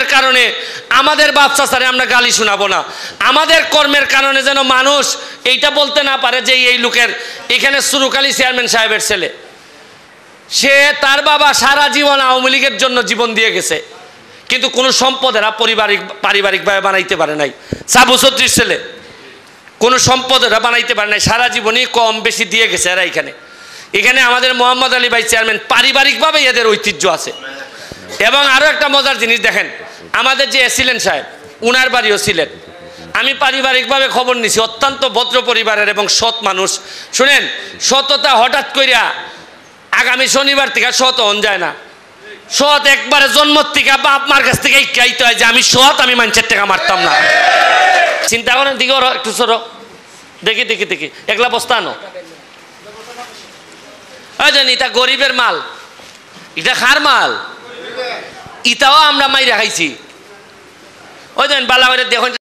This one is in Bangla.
কর্মের কারণে আমাদের বাচ্চা স্যারে আমরা গালি শোনাবো না, আমাদের কর্মের কারণে যেন মানুষ এইটা বলতে না পারে যে এই লোকের এখানে সুরুকালী চেয়ারম্যান সাহেবের ছেলে, সে তার বাবা সারা জীবন আওয়ামী লীগের জন্য জীবন দিয়ে গেছে, কিন্তু কোনো সম্পদ এরা পারিবারিকভাবে বানাইতে পারে নাই। সাবু চৌধুরীর ছেলে কোনো সম্পদ এরা বানাইতে পারে নাই, সারা জীবনই কম বেশি দিয়ে গেছে এরা। এখানে আমাদের মোহাম্মদ আলী ভাই চেয়ারম্যান, পারিবারিকভাবে এদের ঐতিহ্য আছে। এবং আরও একটা মজার জিনিস দেখেন, আমাদের যে এসিলেন সাহেব উনার বাড়িও ছিলেন, আমি পারিবারিকভাবে খবর নিছি, অত্যন্ত ভদ্র পরিবারের এবং সৎ মানুষ। শুনেন, সততা হঠাৎ করিয়া আগামী শনিবার থেকে সৎ হন যায় না। সৎ একবারে জন্ম থেকে বাপ মার কাছ থেকে খাইতে হয় যে আমি সৎ, আমি মানুষের টাকা মারতাম না। চিন্তা করেন, দিকে একটু সরো, দেখি দেখি দেখি একলা বস্তা আনো। জানি এটা গরিবের মাল, এটা খার মাল, ইটাও আমরা মাইরা খাইছি। ওই দেন বালা দেখুন